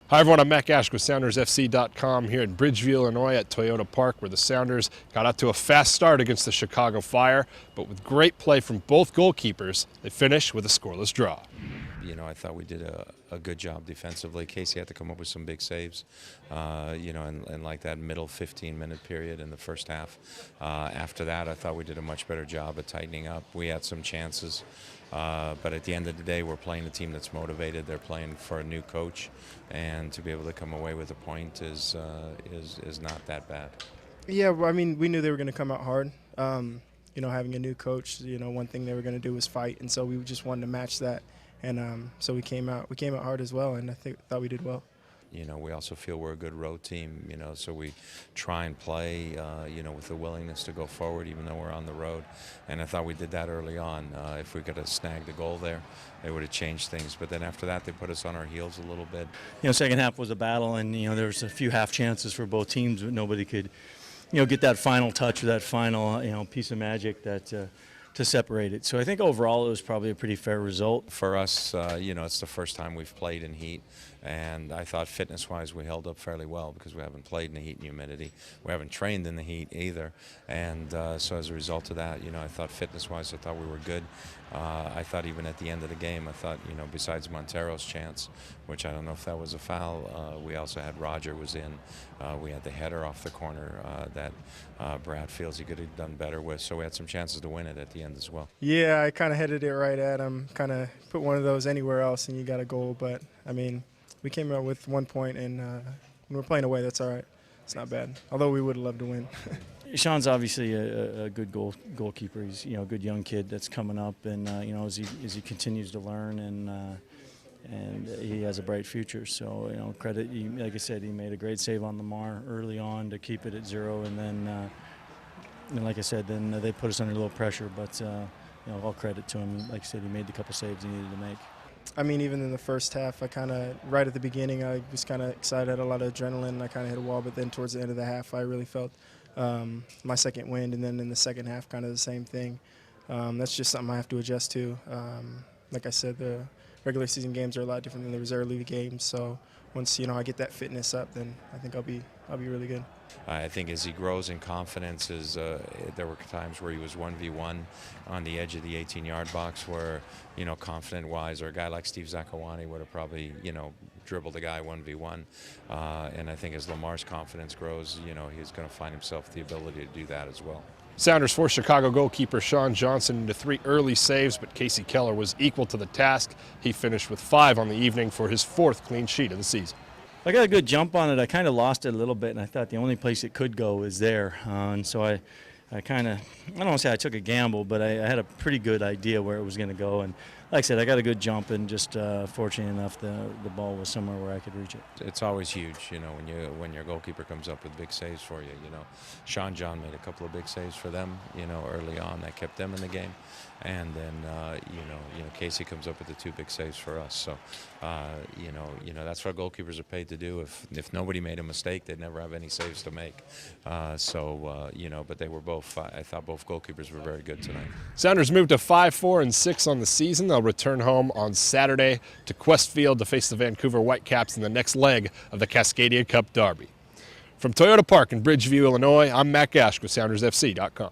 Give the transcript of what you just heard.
Hi everyone, I'm Matt Gash with SoundersFC.com here in Bridgeview, Illinois at Toyota Park, where the Sounders got out to a fast start against the Chicago Fire, but with great play from both goalkeepers, they finished with a scoreless draw. You know, I thought we did a good job defensively. Casey had to come up with some big saves, and like that middle 15-minute period in the first half. After that, I thought we did a much better job at tightening up. We had some chances, but at the end of the day, we're playing a team that's motivated. They're playing for a new coach, and to be able to come away with a point is not that bad. Yeah, well, I mean, we knew they were going to come out hard. Having a new coach, one thing they were going to do was fight, and so we just wanted to match that. And so we came out hard as well, and thought we did well. You know, we also feel we're a good road team, so we try and play, with the willingness to go forward even though we're on the road. And I thought we did that early on. If we could have snagged the goal there, it would have changed things. But then after that, they put us on our heels a little bit. Second half was a battle, and, there was a few half chances for both teams, but nobody could, get that final touch or that final, piece of magic that to separate it. So I think overall it was probably a pretty fair result. For us, it's the first time we've played in heat, and I thought fitness-wise we held up fairly well because we haven't played in the heat and humidity. We haven't trained in the heat either, and so as a result of that, I thought fitness-wise I thought we were good. I thought even at the end of the game, I thought, besides Montero's chance, which I don't know if that was a foul, we also had Roger was in. We had the header off the corner that Brad feels he could have done better with, so we had some chances to win it at the end as well. Yeah, I kind of headed it right at him, kind of put one of those anywhere else and you got a goal. But, I mean, we came out with 1 point, and when we're playing away, that's all right. It's not bad, although we would have loved to win. Sean's obviously a good goalkeeper. He's a good young kid that's coming up, and as he continues to learn, and he has a bright future. So credit. Like I said, he made a great save on Lamar early on to keep it at 0, and then like I said, then they put us under a little pressure. But all credit to him. Like I said, he made the couple saves he needed to make. I mean, even in the first half, right at the beginning, I was kind of excited, had a lot of adrenaline, and I kind of hit a wall. But then towards the end of the half, I really felt my second wind, and then in the second half, kind of the same thing. That's just something I have to adjust to. Like I said, the regular season games are a lot different than the reserve league games. So once I get that fitness up, then I think I'll be really good. I think as he grows in confidence, there were times where he was 1v1 on the edge of the 18-yard box where, confident-wise, or a guy like Steve Zakawani would have probably, dribbled a guy 1v1. And I think as Lamar's confidence grows, he's going to find himself the ability to do that as well. Sounders forced Chicago goalkeeper Sean Johnson into 3 early saves, but Casey Keller was equal to the task. He finished with 5 on the evening for his 4th clean sheet of the season. I got a good jump on it. I kind of lost it a little bit, and I thought the only place it could go is there. And so I kind of, I don't want to say I took a gamble, but I had a pretty good idea where it was going to go. And like I said, I got a good jump, and just fortunate enough the ball was somewhere where I could reach it. It's always huge, when your goalkeeper comes up with big saves for you. Sean John made a couple of big saves for them, early on that kept them in the game. And then, Casey comes up with the 2 big saves for us. So, that's what goalkeepers are paid to do. If nobody made a mistake, they'd never have any saves to make. But they were both, I thought both goalkeepers were very good tonight. Sounders moved to 5-4-6 on the season. They'll return home on Saturday to Quest Field to face the Vancouver Whitecaps in the next leg of the Cascadia Cup Derby. From Toyota Park in Bridgeview, Illinois, I'm Matt Gash with SoundersFC.com.